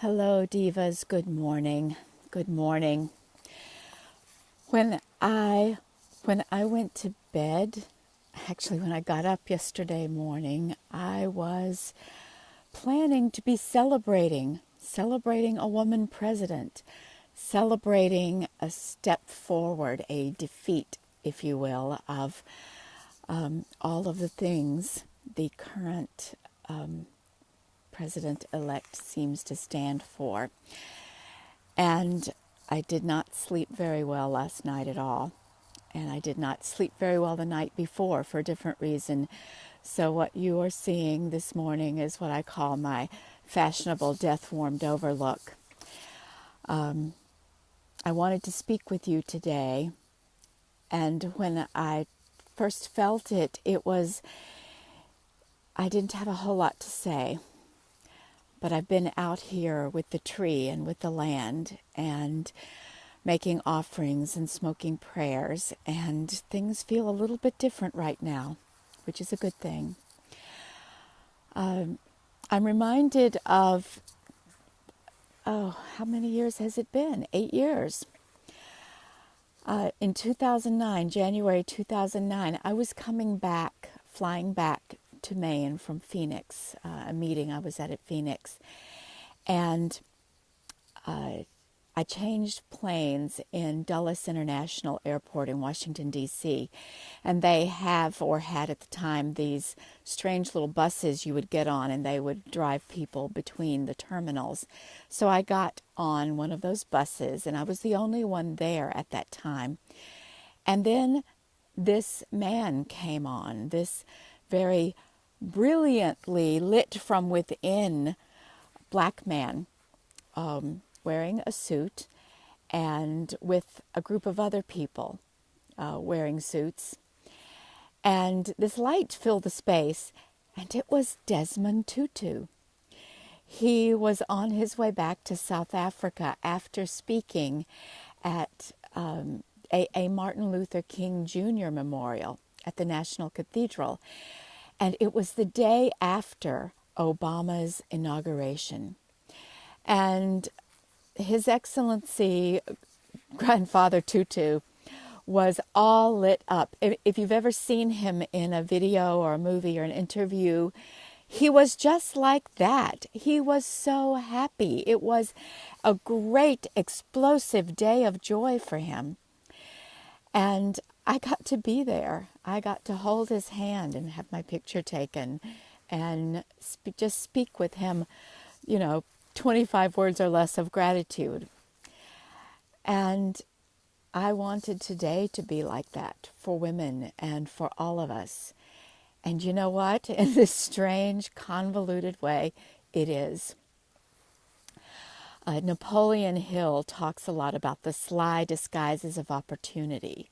Hello, Divas. Good morning. Good morning. When I went to bed, actually when I got up yesterday morning, I was planning to be celebrating a woman president, celebrating a step forward, a defeat, if you will, of all of the things the current president-elect seems to stand for. And I did not sleep very well last night at all. And I did not sleep very well the night before for a different reason. So what you are seeing this morning is what I call my fashionable death warmed over look. I wanted to speak with you today. And when I first felt it, I didn't have a whole lot to say. But I've been out here with the tree and with the land and making offerings and smoking prayers, and things feel a little bit different right now, which is a good thing. I'm reminded of, how many years has it been? 8 years. In 2009, January 2009, I was flying back to Maine from Phoenix, a meeting I was at Phoenix. And I changed planes in Dulles International Airport in Washington, D.C. And they have, or had at the time, these strange little buses you would get on, and they would drive people between the terminals. So I got on one of those buses, and I was the only one there at that time. And then this man came on, this very brilliantly lit from within black man, wearing a suit and with a group of other people wearing suits. And this light filled the space, and it was Desmond Tutu. He was on his way back to South Africa after speaking at a Martin Luther King Jr. memorial at the National Cathedral. And it was the day after Obama's inauguration. And His Excellency, Grandfather Tutu, was all lit up. If you've ever seen him in a video or a movie or an interview, he was just like that. He was so happy. It was a great, explosive day of joy for him. And I got to be there. I got to hold his hand and have my picture taken and just speak with him, 25 words or less of gratitude. And I wanted today to be like that for women and for all of us. And you know what? In this strange, convoluted way, it is. Napoleon Hill talks a lot about the sly disguises of opportunity.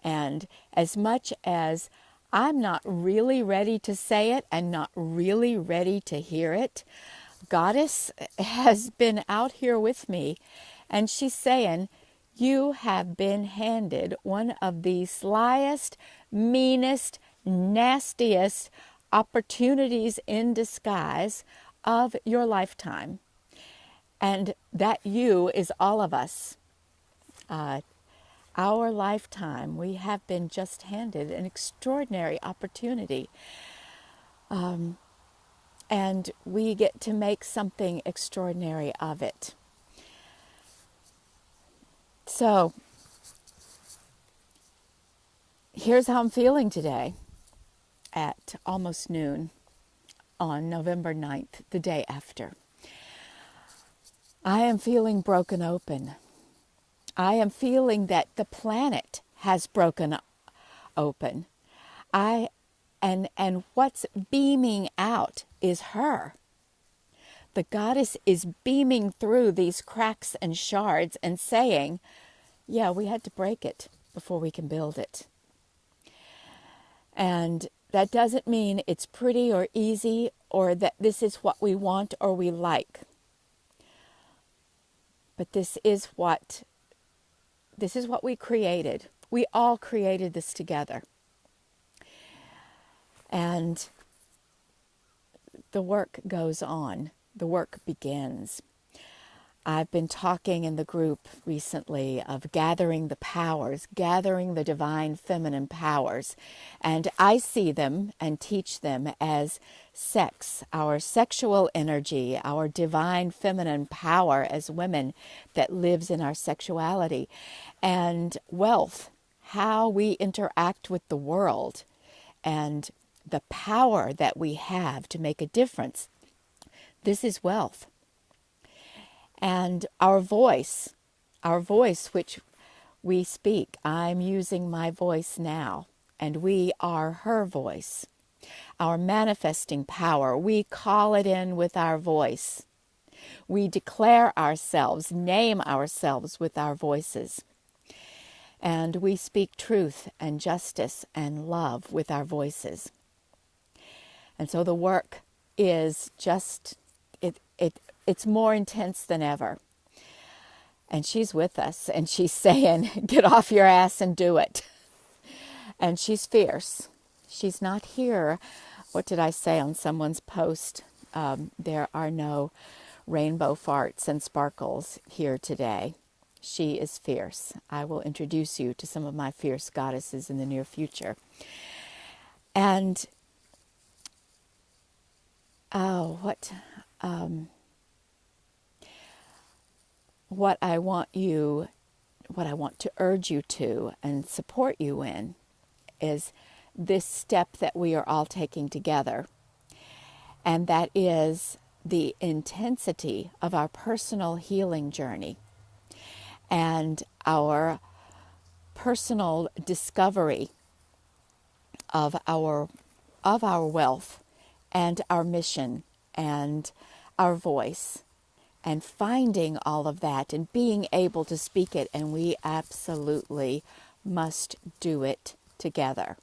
And as much as I'm not really ready to say it and not really ready to hear it, Goddess has been out here with me, and she's saying, you have been handed one of the slyest, meanest, nastiest opportunities in disguise of your lifetime. And that you is all of us. Our lifetime, we have been just handed an extraordinary opportunity. And we get to make something extraordinary of it. So, here's how I'm feeling today at almost noon on November 9th, the day after. I am feeling broken open. I am feeling that the planet has broken open. And what's beaming out is her. The goddess is beaming through these cracks and shards and saying, yeah, we had to break it before we can build it. And that doesn't mean it's pretty or easy or that this is what we want or we like. But this is what we created. We all created this together. And the work goes on. The work begins. I've been talking in the group recently of gathering the powers, gathering the divine feminine powers. And I see them and teach them as sex, our sexual energy, our divine feminine power as women that lives in our sexuality, and wealth, how we interact with the world, and the power that we have to make a difference. This is wealth. And our voice which we speak, I'm using my voice now, and we are her voice. Our manifesting power, we call it in with our voice. We declare ourselves, name ourselves with our voices. And we speak truth and justice and love with our voices. And so the work is just, it's more intense than ever. And she's with us, and she's saying, get off your ass and do it. And she's fierce. She's not here. What did I say on someone's post? There are no rainbow farts and sparkles here today. She is fierce. I will introduce you to some of my fierce goddesses in the near future. And, what I want to urge you to and support you in is this step that we are all taking together. And that is the intensity of our personal healing journey and our personal discovery of our wealth and our mission and our voice, and finding all of that and being able to speak it. And we absolutely must do it together.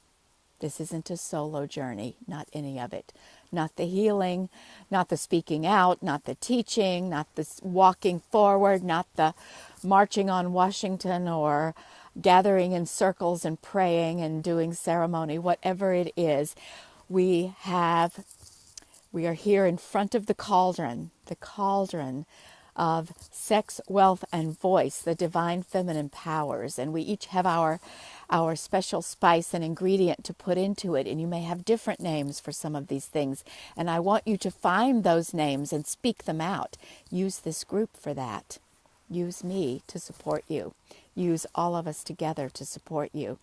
This isn't a solo journey, not any of it. Not the healing, not the speaking out, not the teaching, not the walking forward, not the marching on Washington or gathering in circles and praying and doing ceremony, whatever it is. We are here in front of the cauldron of sex, wealth, and voice, the divine feminine powers. And we each have our special spice and ingredient to put into it. And you may have different names for some of these things. And I want you to find those names and speak them out. Use this group for that. Use me to support you. Use all of us together to support you.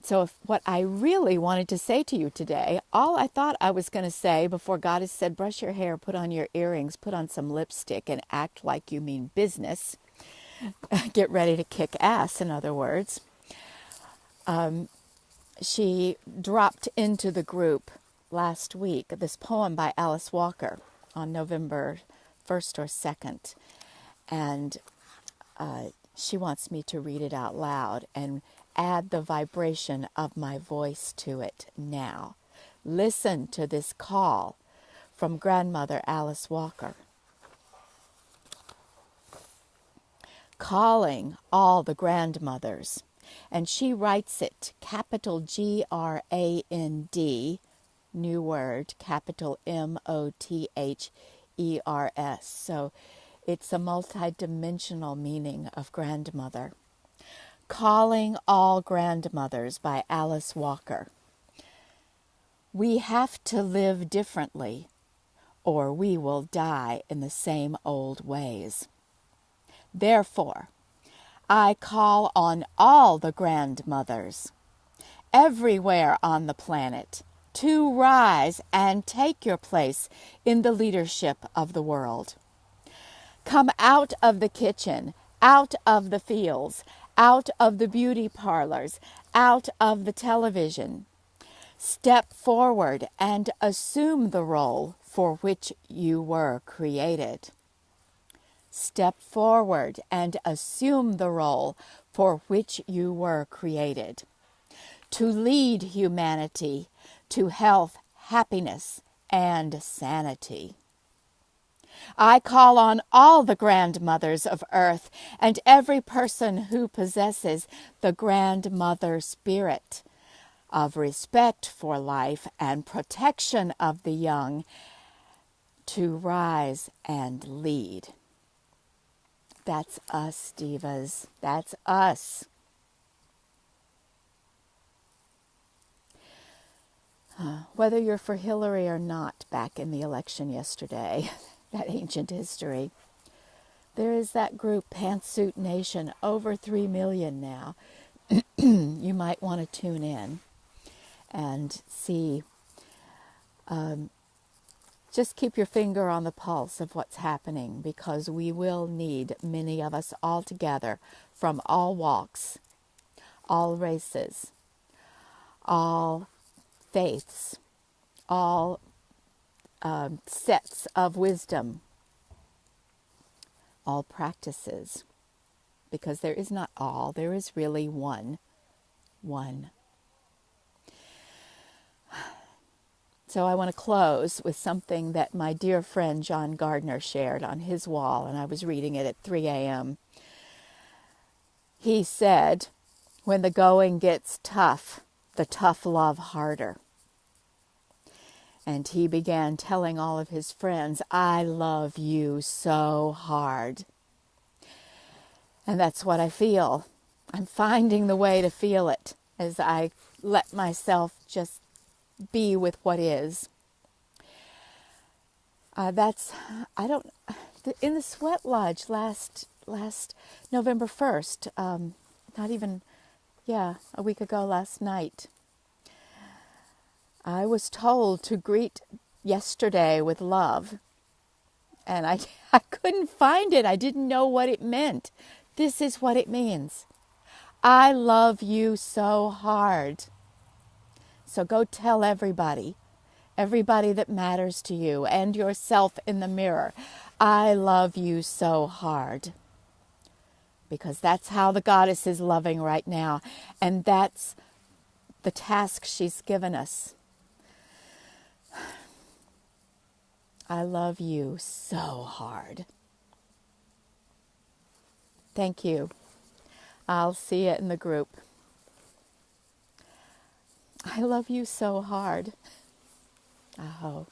So what I really wanted to say to you today, all I thought I was going to say before Goddess said, brush your hair, put on your earrings, put on some lipstick, and act like you mean business. Get ready to kick ass, in other words. She dropped into the group last week this poem by Alice Walker on November 1st or 2nd. And she wants me to read it out loud and add the vibration of my voice to it now. Listen to this call from grandmother Alice Walker. Calling all the grandmothers. And she writes it capital Grand, new word, capital Mothers. So it's a multi-dimensional meaning of grandmother. Calling All Grandmothers by Alice Walker. We have to live differently, or we will die in the same old ways. Therefore, I call on all the grandmothers, everywhere on the planet, to rise and take your place in the leadership of the world. Come out of the kitchen, out of the fields, out of the beauty parlors, out of the television. Step forward and assume the role for which you were created. Step forward and assume the role for which you were created. To lead humanity to health, happiness, and sanity. I call on all the grandmothers of Earth and every person who possesses the grandmother spirit of respect for life and protection of the young to rise and lead. That's us, divas. That's us. Whether you're for Hillary or not, back in the election yesterday, that ancient history, there is that group, Pantsuit Nation, over 3 million now. You might want to tune in and see. Just keep your finger on the pulse of what's happening, because we will need many of us all together from all walks, all races, all faiths, all sets of wisdom, all practices, because there is not all, there is really one. So I want to close with something that my dear friend John Gardner shared on his wall, and I was reading it at 3 a.m. He said, when the going gets tough, the tough love harder. And he began telling all of his friends, I love you so hard. And that's what I feel. I'm finding the way to feel it as I let myself just be with what is. In the Sweat Lodge last November 1st, a week ago last night, I was told to greet yesterday with love, and I couldn't find it. I didn't know what it meant. This is what it means. I love you so hard. So go tell everybody that matters to you, and yourself in the mirror, I love you so hard. Because that's how the goddess is loving right now, and that's the task she's given us. I love you so hard. Thank you. I'll see you in the group. I love you so hard. Aho.